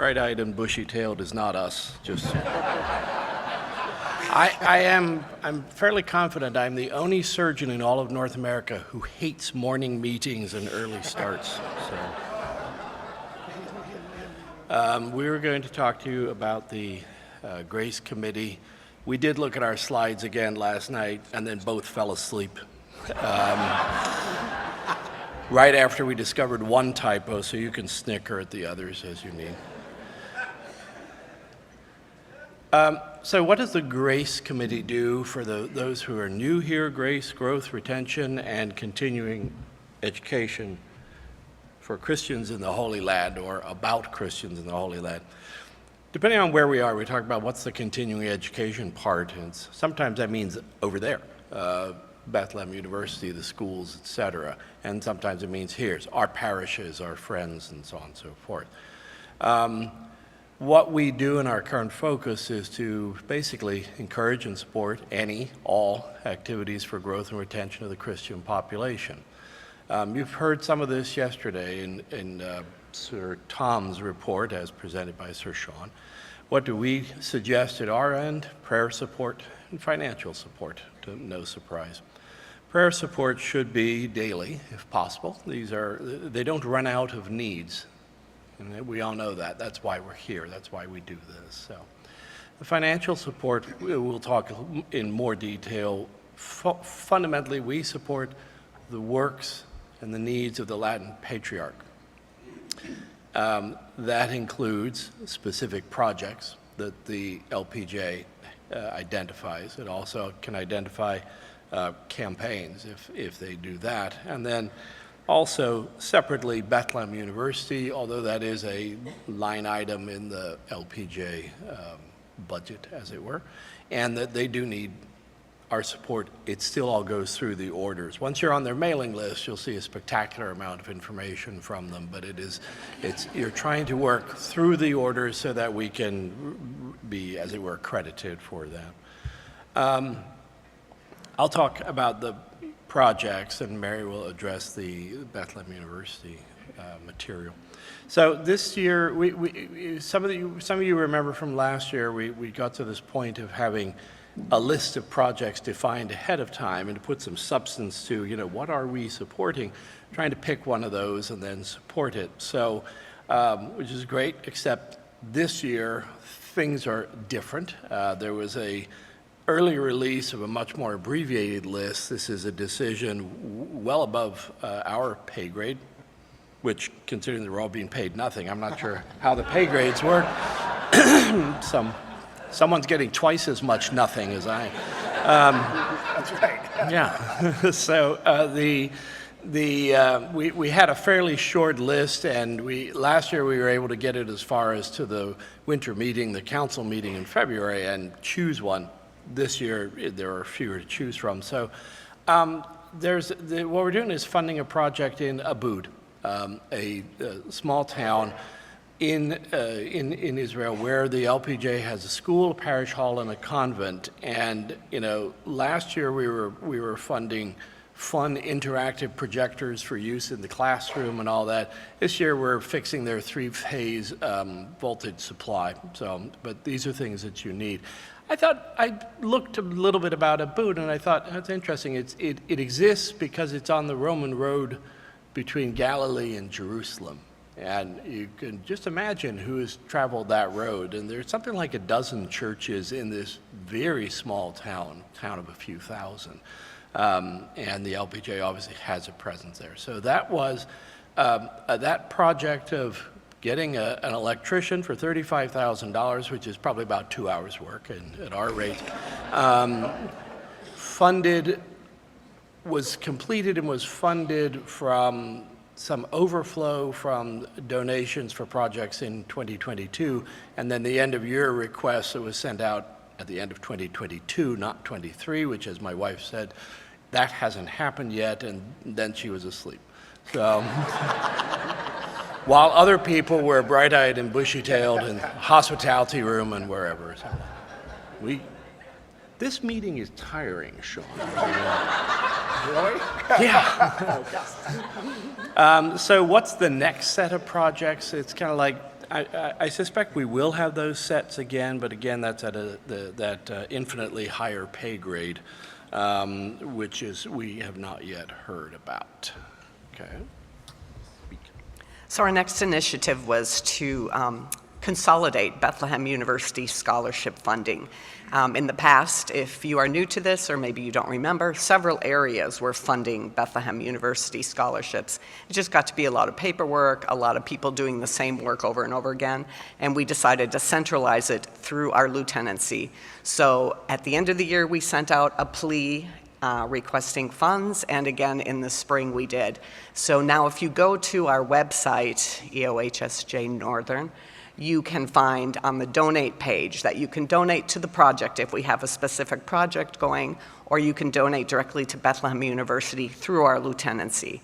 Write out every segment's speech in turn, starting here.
Bright-eyed and bushy-tailed is not us. Just I'm fairly confident I'm the only surgeon in all of North America who hates morning meetings and early starts. So, we were going to talk to you about the Grace Committee. We did look at our slides again last night and then both fell asleep. Right after we discovered one typo, so you can snicker at the others as you need. So what does the Grace Committee do for those who are new here? Grace, growth, retention, and continuing education for Christians in the Holy Land, or about Christians in the Holy Land. Depending on where we are, we talk about what's the continuing education part, and sometimes that means over there, Bethlehem University, the schools, etc. And sometimes it means here's our parishes, our friends, and so on and so forth. What we do in our current focus is to basically encourage and support all activities for growth and retention of the Christian population. You've heard some of this yesterday in Sir Tom's report as presented by Sir Sean. What do we suggest at our end? Prayer support and financial support, to no surprise. Prayer support should be daily, if possible. They don't run out of needs, and we all know that. That's why we're here. That's why we do this. So, the financial support, we'll talk in more detail. Fundamentally, we support the works and the needs of the Latin Patriarch. That includes specific projects that the LPJ identifies. It also can identify campaigns if they do that. And then also separately Bethlehem University, although that is a line item in the LPJ budget, as it were, and that they do need our support. It still all goes through the orders. Once you're on their mailing list, you'll see a spectacular amount of information from them, but you're trying to work through the orders so that we can be, as it were, credited for that. I'll talk about the projects, and Mary will address the Bethlehem University material. So this year, some of you remember from last year, we got to this point of having a list of projects defined ahead of time and to put some substance to, what are we supporting, trying to pick one of those and then support it. So, which is great, except this year, things are different. There was a early release of a much more abbreviated list. This is a decision well above our pay grade, which, considering that we're all being paid nothing, I'm not sure how the pay grades work. Someone's getting twice as much nothing as I am. That's right. Yeah. So we had a fairly short list, and last year we were able to get it as far as to the winter meeting, the council meeting in February, and choose one. This year there are fewer to choose from. So what we're doing is funding a project in Aboud, a small town in Israel, where the LPJ has a school, a parish hall, and a convent. And last year we were funding fun interactive projectors for use in the classroom and all that. This year we're fixing their 3-phase voltage supply. So, but these are things that you need. I looked a little bit about Aboud, and I thought that's interesting. It exists because it's on the Roman road between Galilee and Jerusalem. And you can just imagine who has traveled that road. And there's something like a dozen churches in this very small town of a few thousand. And the LPJ obviously has a presence there. So that was that project of getting an electrician for $35,000, which is probably about 2 hours' work at our rate, was completed and was funded from some overflow from donations for projects in 2022, and then the end of year request that was sent out at the end of 2022, not 23, which, as my wife said, that hasn't happened yet, and then she was asleep. So while other people were bright-eyed and bushy-tailed in the hospitality room and wherever. So this meeting is tiring, Sean. Really? Yeah. So what's the next set of projects? It's kind of like I suspect we will have those sets again, but again, that's at that infinitely higher pay grade, which is we have not yet heard about. Okay. So our next initiative was to consolidate Bethlehem University scholarship funding. In the past, if you are new to this or maybe you don't remember, several areas were funding Bethlehem University scholarships. It just got to be a lot of paperwork, a lot of people doing the same work over and over again, and we decided to centralize it through our lieutenancy. So at the end of the year, we sent out a plea requesting funds, and again in the spring we did. So now if you go to our website, EOHSJ Northern, you can find on the donate page that you can donate to the project if we have a specific project going, or you can donate directly to Bethlehem University through our lieutenancy.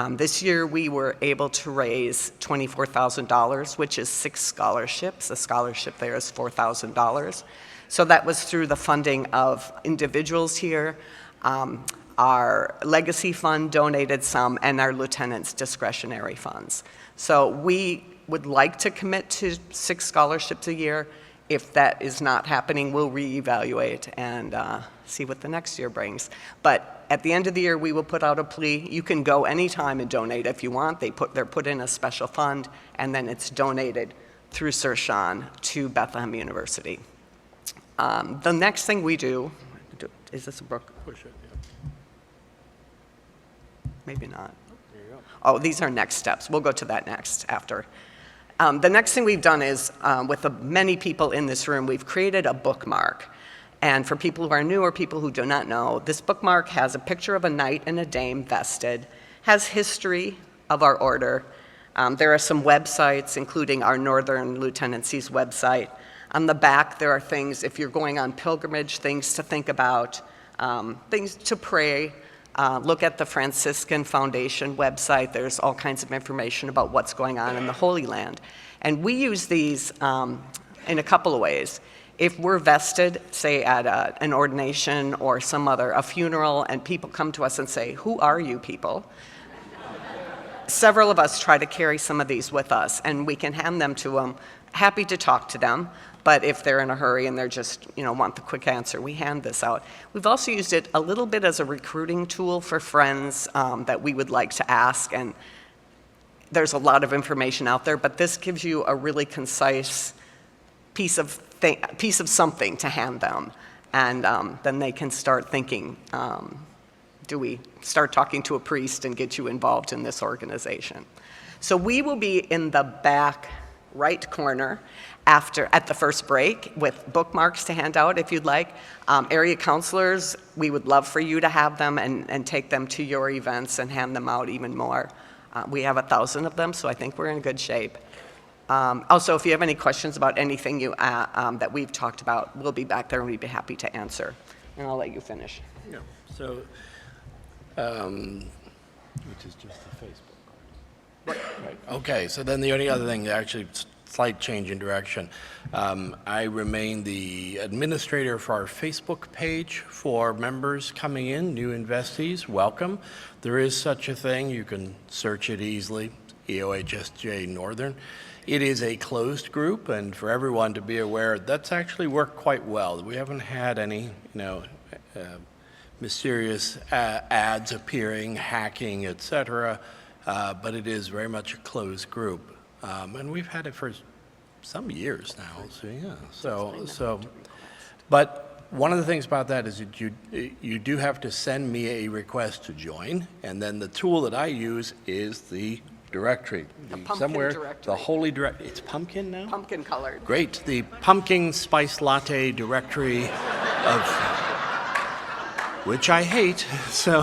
This year we were able to raise $24,000, which is 6 scholarships. A scholarship there is $4,000. So that was through the funding of individuals here. Our legacy fund donated some, and our lieutenant's discretionary funds. So we would like to commit to 6 scholarships a year. If that is not happening, we'll reevaluate and see what the next year brings. But at the end of the year, we will put out a plea. You can go anytime and donate if you want. They're put in a special fund, and then it's donated through Sir Sean to Bethlehem University. The next thing we do, is this a book? Push it, yeah. Maybe not. There you go. Oh, these are next steps. We'll go to that next after. The next thing we've done is, with the many people in this room, we've created a bookmark. And for people who are new or people who do not know, this bookmark has a picture of a knight and a dame vested, has history of our order. There are some websites, including our Northern Lieutenancy's website. On the back, there are things, if you're going on pilgrimage, things to think about, things to pray. Look at the Franciscan Foundation website. There's all kinds of information about what's going on in the Holy Land. And we use these in a couple of ways. If we're vested, say at an ordination or a funeral, and people come to us and say, "Who are you people?" Several of us try to carry some of these with us, and we can hand them to them. Happy to talk to them. But if they're in a hurry and they're just, want the quick answer, we hand this out. We've also used it a little bit as a recruiting tool for friends that we would like to ask. And there's a lot of information out there, but this gives you a really concise piece of something to hand them. And then they can start thinking, do we start talking to a priest and get you involved in this organization? So we will be in the back right corner at the first break with bookmarks to hand out if you'd like. Area counselors, we would love for you to have them and take them to your events and hand them out even more. We have 1,000 of them, so I think we're in good shape. Also, if you have any questions about anything that we've talked about, we'll be back there and we'd be happy to answer. And I'll let you finish. Yeah. So, which is just the Facebook. Right. Okay, so then the only other thing, actually slight change in direction. I remain the administrator for our Facebook page for members coming in, new investees, welcome. There is such a thing, you can search it easily, EOHSJ Northern. It is a closed group, and for everyone to be aware, that's actually worked quite well. We haven't had any, mysterious ads appearing, hacking, etc., but it is very much a closed group. And we've had it for some years now, so yeah. But one of the things about that is that you do have to send me a request to join, and then the tool that I use is the directory. The pumpkin directory. The holy directory. It's pumpkin now? Pumpkin colored. Great. The pumpkin spice latte directory of which I hate. So,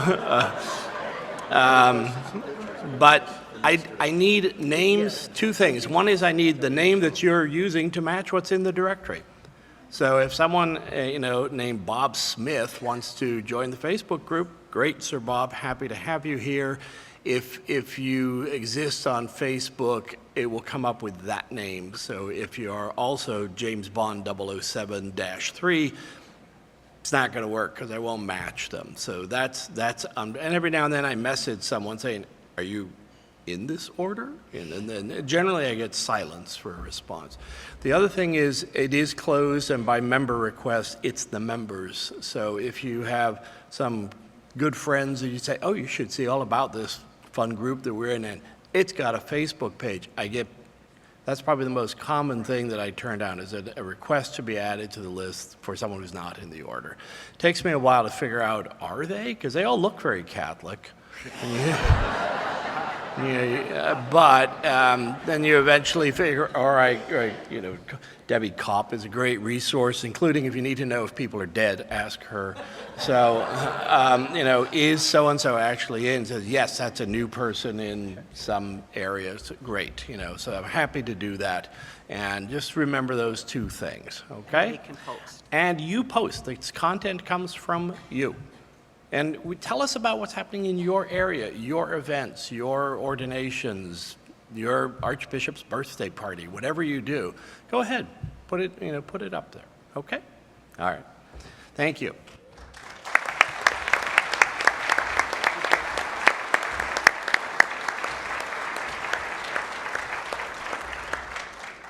but I need names, 2 things. One is I need the name that you're using to match what's in the directory. So if someone, named Bob Smith wants to join the Facebook group, great, Sir Bob, happy to have you here. If you exist on Facebook, it will come up with that name. So if you are also James Bond 007-3, it's not going to work because I won't match them. So that's and every now and then I message someone saying, are you in this order? And then generally I get silence for a response. The other thing is it is closed, and by member request, it's the members. So if you have some good friends and you say, oh, you should see all about this fun group that we're in, and it's got a Facebook page, that's probably the most common thing that I turn down, is a request to be added to the list for someone who's not in the order. It takes me a while to figure out, are they? Because they all look very Catholic. But then you eventually figure, all right, Debbie Kopp is a great resource, including if you need to know if people are dead, ask her. So, is so-and-so actually in? Says, yes, that's a new person in some area. So great, so I'm happy to do that. And just remember those two things, okay? We can post. And you post. This content comes from you. And tell us about what's happening in your area, your events, your ordinations, your archbishop's birthday party, whatever you do. Go ahead, put it up there, okay? All right, thank you.